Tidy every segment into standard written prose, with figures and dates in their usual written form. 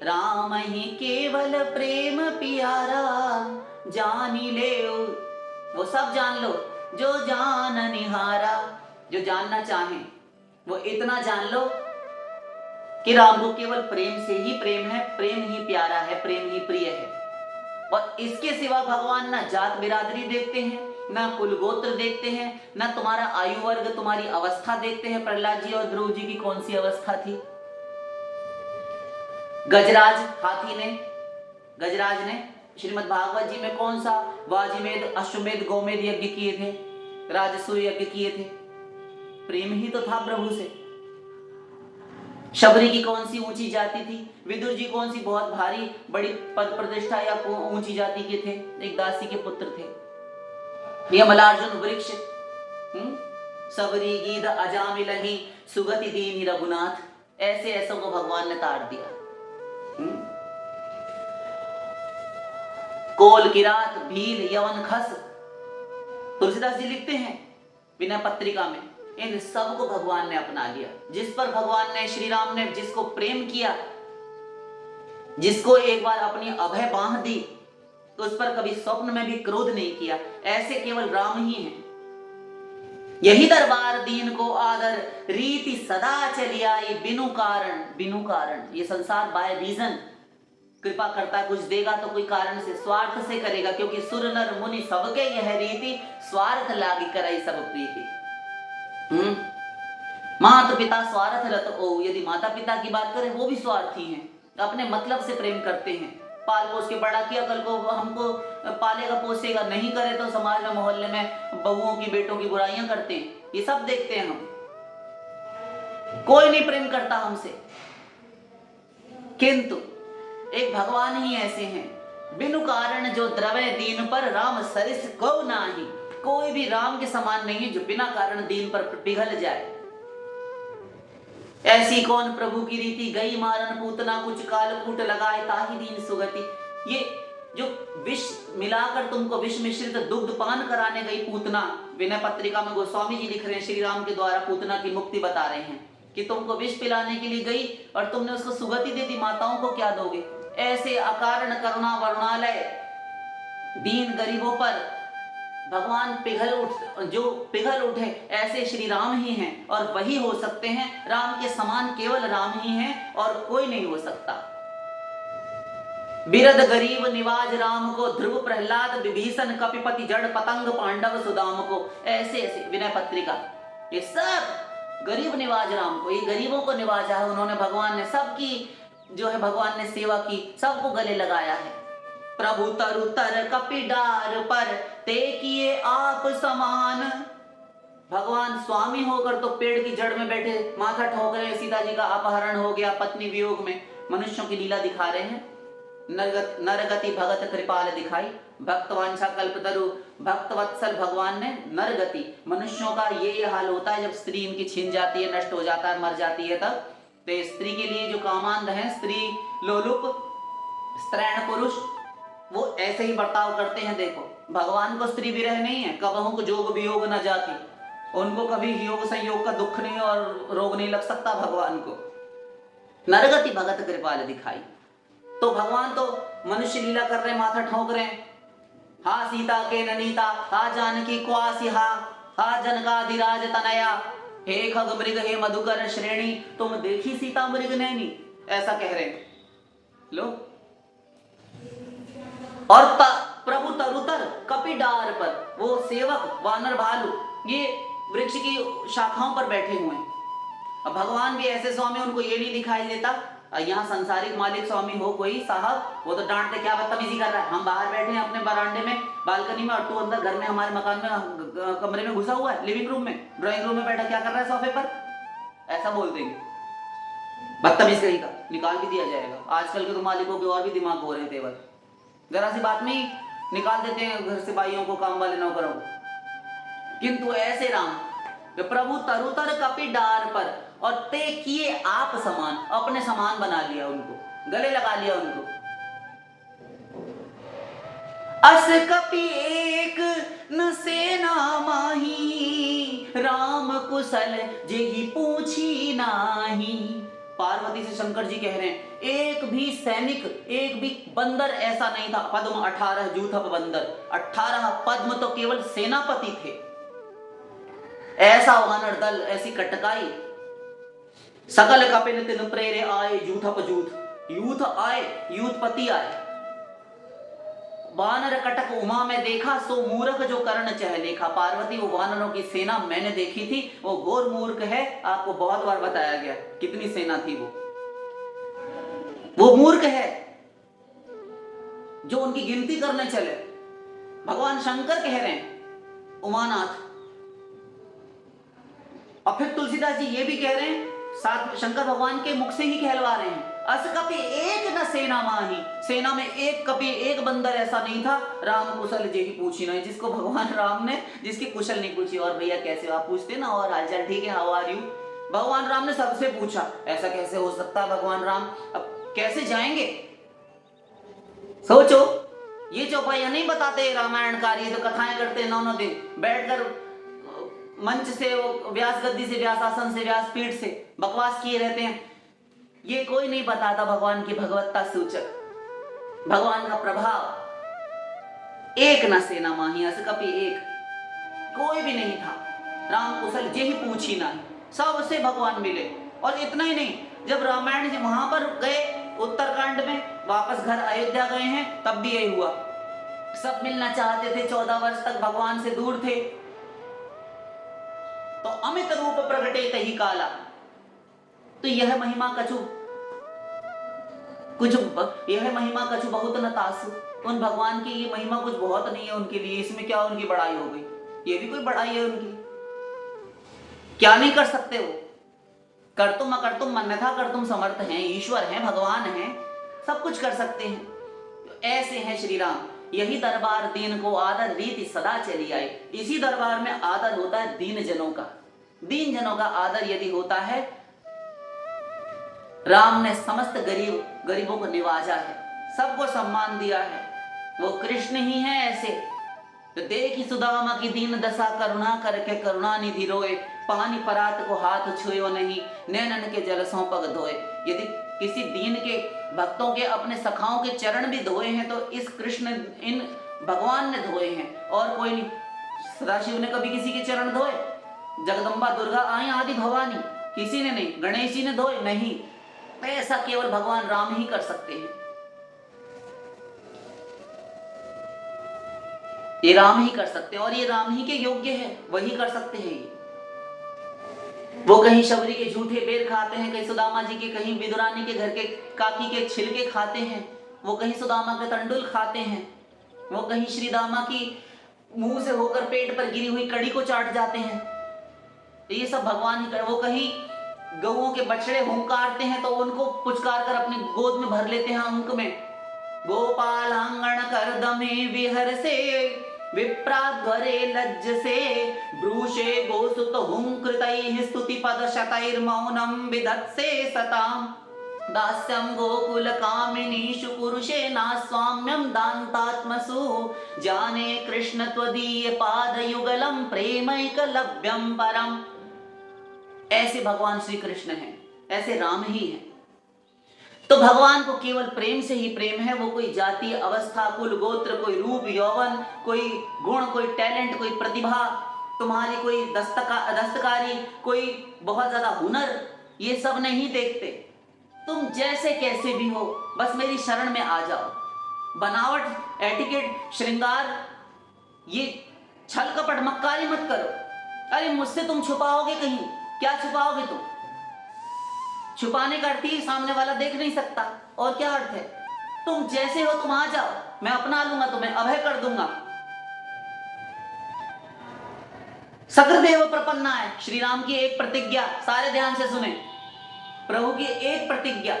राम ही केवल प्रेम प्यारा, जानी ले वो सब जान लो जो जान निहारा। जो जानना चाहे वो इतना जान लो कि राम को केवल प्रेम से ही प्रेम है, प्रेम ही प्यारा है, प्रेम ही प्रिय है। और इसके सिवा भगवान ना जात बिरादरी देखते हैं, ना कुल गोत्र देखते हैं, ना तुम्हारा आयु वर्ग, तुम्हारी अवस्था देखते हैं। प्रहलाद जी और ध्रुव जी की कौन सी अवस्था थी? गजराज हाथी ने, गजराज ने श्रीमद् भागवत जी में कौन सा वाजिमेद अश्वमेध गोमेद यज्ञ किए थे, राजसूय यज्ञ किए थे? प्रेम ही तो था प्रभु से। शबरी की कौन सी ऊंची जाति थी? विदुर जी कौन सी बहुत भारी बड़ी पद प्रतिष्ठा या ऊंची जाति के थे? एक दासी के पुत्र थे। ये मलार्जुन वृक्ष, सबरी गीध अजामिलहि सुगति दीन रघुनाथ, ऐसे ऐसों को भगवान ने ताड़ दिया। कोल किरात भील यवन खस, तुलसीदास जी लिखते हैं विनय पत्रिका में, इन सब को भगवान ने अपना लिया। जिस पर भगवान ने, श्री राम ने जिसको प्रेम किया, जिसको एक बार अपनी अभय बांह दी, तो उस पर कभी स्वप्न में भी क्रोध नहीं किया। ऐसे केवल राम ही हैं। यही दरबार दीन को आदर, रीति सदा चली आई बिनु कारण, बिनु कारण। ये संसार बाय रीजन कृपा करता है, कुछ देगा तो कोई कारण से, स्वार्थ से करेगा, क्योंकि सुर नर मुनि सबके यह रीति, स्वार्थ लागी कराई सब प्रीति। माता पिता स्वार्थ रत ओ, यदि माता पिता की बात करें वो भी स्वार्थी हैं, अपने मतलब से प्रेम करते हैं। पाल पोस के बड़ा किया, कल को हमको पालेगा पोसेगा, नहीं करे तो समाज में मोहल्ले में बहुओं की बेटों की बुराइयां करते हैं। ये सब देखते हैं हम। कोई नहीं प्रेम करता हमसे, किंतु एक भगवान ही ऐसे हैं, बिनु कारण जो द्रवे दीन पर, राम सरिस को नाही। कोई भी राम के समान नहीं है जो बिना कारण दीन पर पिघल जाए। ऐसी कौन प्रभु की रीति, गई मारन पूतना कुछ काल कूट लगाए ताही दीन सुगति। ये जो विष मिलाकर तुमको विष मिश्रित दुग्ध पान कराने गई पूतना, विनय पत्रिका में गोस्वामी जी लिख रहे हैं, श्री राम के द्वारा पूतना की मुक्ति बता रहे हैं कि तुमको विष पिलाने के लिए गई और तुमने उसको सुगति दे दी, माताओं को क्या दोगे? ऐसे अकारण करुणा वरुणालय दीन गरीबों पर भगवान जो पिघल उठे, ऐसे श्री राम ही हैं और वही हो सकते हैं। राम के समान केवल राम ही हैं और कोई नहीं हो सकता। बिरद गरीब निवाज राम को, ध्रुव प्रहलाद विभीषण कपिपति जड़ पतंग पांडव सुदाम को, ऐसे ऐसे विनय पत्रिका, ये सब गरीब निवाज राम को, ये गरीबों को निवाजा है उन्होंने। भगवान ने सबकी जो है भगवान ने सेवा की, सबको गले लगाया है। प्रभु तरु तर कपि डार पर, ते किए आप समान। भगवान स्वामी होकर तो पेड़ की जड़ में बैठे माथा ठोक रहे, सीता जी का अपहरण हो गया पत्नी वियोग में, मनुष्यों की लीला दिखा रहे हैं। नरगति भगत कृपाल दिखाई, भक्तवांछा कल्पतरु, भक्त वत्सल भगवान ने नरगति, मनुष्यों का ये हाल होता है जब स्त्री इनकी छीन जाती है, नष्ट हो जाता है, मर जाती है, तब तो स्त्री के लिए जो कामांध है, स्त्री लोलुप स्त्रैण पुरुष, वो ऐसे ही बर्ताव करते हैं। देखो भगवान को स्त्री विरह नहीं है, कबहू को जोग वियोग न जाती, उनको कभी योग संयोग का दुख नहीं और रोग नहीं लग सकता भगवान को। नरगति भगत कृपाल दिखाई, तो भगवान तो मनुष्य लीला कर रहे, माथा ठोक रहे। हा सीता के ननीता, हा जानकी क्वासी, हा जनकाधिराज तनया, हे खग मृग हे मधुकर श्रेणी, तुम देखी सीता मृग नैनी, ऐसा कह रहे लो। और प्रभु तरुतर कपि डार पर, वो सेवक वानर भालू ये वृक्ष की शाखाओं पर बैठे हुए हैं। अब भगवान भी ऐसे स्वामी, उनको ये नहीं दिखाई देता। यहाँ संसारिक मालिक स्वामी हो कोई साहब, वो तो डांटते, क्या बदतमीजी कर रहा है, हम बाहर बैठे हैं अपने बरामदे में बालकनी में और तू अंदर घर में हमारे मकान में कमरे में घुसा हुआ है, लिविंग रूम में ड्राइंग रूम में बैठा क्या कर रहा है सोफे पर, ऐसा बोल देंगे। बदतमीज कहीं का निकाल भी दिया जाएगा। आजकल के तो मालिकों के और भी दिमाग हो रहे हैं तेवर, जरा सी बात में ही निकाल देते हैं घर से भाइयों को, काम वाले नौकरों को। किंतु ऐसे राम प्रभु तरुतर कपि डार पर, और ते किए आप समान, अपने समान बना लिया उनको, गले लगा लिया उनको। अस कपि एक न सेना माही, राम कुशल जेहि पूछी नाही। पार्वती से शंकर जी कह रहे हैं, एक भी सैनिक, एक भी बंदर ऐसा नहीं था। पद्म 18 जूथप बंदर, 18 पद्म तो केवल सेनापति थे। ऐसा वानर दल, ऐसी कटकाई। सकल कपिल तिन प्रेरे आए जूथप जूथ, यूथ आए, यूथपति आए। वानर कटक उमा में देखा, सो मूर्ख जो कर्ण चह लेखा। पार्वती, वो वानरों की सेना मैंने देखी थी, वो घोर मूर्ख है। आपको बहुत बार बताया गया कितनी सेना थी वो मूर्ख है जो उनकी गिनती करने चले। भगवान शंकर कह रहे हैं, उमानाथ। और फिर तुलसीदास जी ये भी कह रहे हैं, साथ शंकर भगवान के मुख से ही कहलवा रहे हैं, अस कपि एक न सेना माही। सेना में एक कपि, एक बंदर ऐसा नहीं था, राम कुशल जेहि पूछी नहीं, जिसको भगवान राम ने, जिसकी कुशल नहीं पूछी। और भैया कैसे हो, आप पूछते ना, और हालचाल ठीक है, हाउ आर यू। भगवान राम ने सबसे पूछा। ऐसा कैसे हो सकता है भगवान राम, अब कैसे जाएंगे? सोचो, ये चौपाइया नहीं बताते रामायणकार, ये तो कथाएं करते 9-9 दिन बैठकर मंच से, व्यास गद्दी से, व्यास आसन से, व्यास पीठ से बकवास किए रहते हैं। ये कोई नहीं बताता भगवान की भगवत्ता सूचक, भगवान का प्रभाव। एक न सेना माही, अस कपि एक, कोई भी नहीं था। राम कुशल जेहि पूछी ना, सबसे भगवान मिले। और इतना ही नहीं, जब रामायण जी वहां पर गए उत्तरकांड में, वापस घर अयोध्या गए हैं, तब भी यही हुआ। सब मिलना चाहते थे, 14 वर्ष तक भगवान से दूर थे। तो अमित रूप प्रगटे तहि काला। तो यह महिमा कछु बहुत न तासु। उन भगवान की ये महिमा कुछ बहुत नहीं है उनके लिए, इसमें क्या उनकी बड़ाई हो गई? ये भी कोई बड़ाई है उनकी? क्या नहीं कर सकते वो? कर्तुम अकर्तुम मन्यथा कर्तुम समर्थ हैं, ईश्वर हैं, भगवान हैं, सब कुछ कर सकते हैं। तो ऐसे हैं श्री राम। यही दरबार दीन को आदर रीति सदा चली आई। इसी दरबार में आदर होता है दीन जनों का। दीन जनों का आदर यदि होता है, राम ने समस्त गरीबों को निवाजा है, सबको सम्मान दिया है, वो कृष्ण ही है। ऐसे तो देखी सुदामा की दीन दशा, करुणा करके करुणा निधि रोए। पानी परात को हाथ छुयो नहीं, नैनन के जल सौ पग धोए। यदि किसी दीन के भक्तों के अपने सखाओं के चरण भी धोए हैं तो इस कृष्ण, इन भगवान ने धोए हैं, और कोई नहीं। सदाशिव ने कभी किसी के चरण धोए? जगदम्बा दुर्गा आई आदि भवानी, किसी ने नहीं। गणेश जी ने धोए? नहीं। ऐसा केवल भगवान राम ही कर सकते हैं। ये राम ही कर सकते हैं, और ये राम ही के योग्य है, वही कर सकते हैं ये। वो कहीं शबरी के झूठे बेर खाते हैं, कहीं सुदामा जी के, कहीं विदुरानी के घर के काकी के छिलके खाते हैं, वो कहीं सुदामा के तंडुल खाते हैं, वो कहीं श्रीदामा की मुंह से होकर पेट पर गिरी हुई कड़ी को चाट जाते हैं। ये सब भगवान ही कर। वो कहीं गऊओं के बछड़े हुंकारते हैं तो उनको पुचकार कर अपनी गोद में भर लेते हैं अंक में। गोपाल आंगण कर दमे विहर से, विप्राध्वरे लज्ज से, ब्रूषे गोसुत हुंकृतैः स्तुति पद शतैर्मौनं विधत्से सताम्। दास्यं गोकुल कामिनीषु पुरुषे नास्वाम्यं दान्तात्मसु, जाने कृष्ण त्वदीय पाद युगलम प्रेमैकलव्यं परम। ऐसे भगवान श्री कृष्ण हैं, ऐसे राम ही हैं। तो भगवान को केवल प्रेम से ही प्रेम है। वो कोई जाति, अवस्था, कुल, गोत्र, कोई रूप, यौवन, कोई गुण, कोई टैलेंट, कोई प्रतिभा, तुम्हारी कोई दस्तकारी, कोई बहुत ज्यादा हुनर, ये सब नहीं देखते। तुम जैसे कैसे भी हो, बस मेरी शरण में आ जाओ। बनावट, एटिकेट, श्रृंगार, ये छल कपट मक्कारी मत करो। अरे मुझसे तुम छुपाओगे कहीं? क्या छुपाओगे तुम? छुपाने का अर्थ ही सामने वाला देख नहीं सकता, और क्या अर्थ है? तुम जैसे हो तुम आ जाओ, मैं अपना लूंगा तुम्हें, अभय कर दूंगा। सकृदेव प्रपन्ना है श्री राम की एक प्रतिज्ञा, सारे ध्यान से सुने। प्रभु की एक प्रतिज्ञा,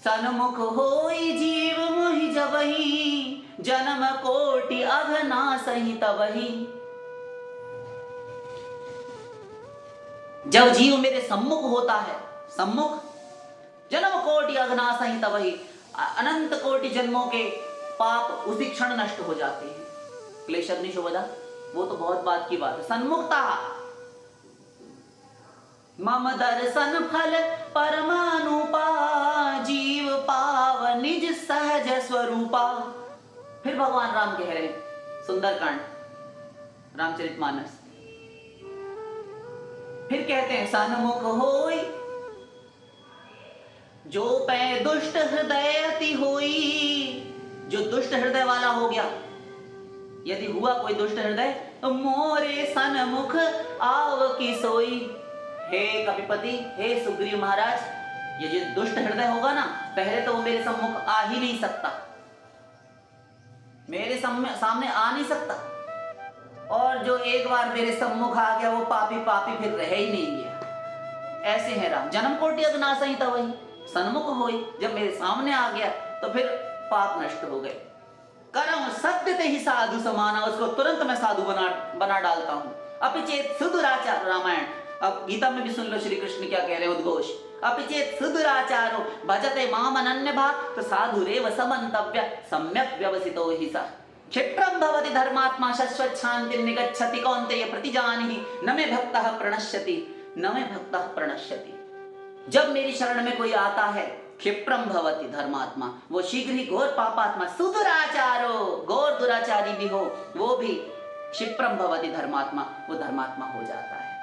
सन्मुख होई जीव मोहि जबहि, जन्म कोटि अघना सही तबहि। जब जीव मेरे सम्मुख होता है, सम्मुख, जन्म कोटि अघनाश ही तबहि, अनंत कोटि जन्मों के पाप उसी क्षण नष्ट हो जाते हैं। क्लेशर नहीं शोभा, वो तो बहुत बात की बात है। सन्मुखता, मम दर्शन फल परमानुपा, जीव पाव निज सहज स्वरूपा। फिर भगवान राम कह रहे हैं, सुंदरकांड रामचरितमानस, फिर कहते हैं सन्मुख होई जो पै दुष्ट हृदय अति होई। जो दुष्ट हृदय वाला हो गया, यदि हुआ कोई दुष्ट हृदय, तो मोरे सन्मुख आव की सोई। हे कपिपति, हे सुग्रीव महाराज, ये जो दुष्ट हृदय होगा ना, पहले तो वो मेरे सम्मुख आ ही नहीं सकता, मेरे सामने आ नहीं सकता। और जो एक बार मेरे सम्मुख आ गया, वो पापी पापी फिर रह ही नहीं गया। ऐसे है राम, जन्म कोटि अघनासहि तवहि, सन्मुख होई, जब मेरे सामने आ गया तो फिर पाप नष्ट हो गए। करम सत्य ते ही साधु समाना, उसको तुरंत मैं साधु बना डालता हूं। अपिचेत सुदुराचार, रामायण, अब गीता में भी सुन लो श्री कृष्ण क्या कह रहे हैं, उद्घोष। अपिचेत सुदुराचारो भजते माम अनन्य भाग, तो साधुरेव समन्तव्य सम्यक व्यवसितो हि सः। क्षिप्रं भवति धर्मात्मा शाश्वत शांतिं निगच्छति कौन्तेय प्रतिजानीहि, न मे भक्तः प्रणश्यति, न मे भक्तः प्रणश्यति। जब मेरी शरण में कोई आता है, क्षिप्रम भवति धर्मात्मा, वो शीघ्र ही घोर पापात्मा, सुदुराचारो, घोर दुराचारी भी हो वो भी क्षिप्रम भवति धर्मात्मा, वो धर्मात्मा हो जाता है।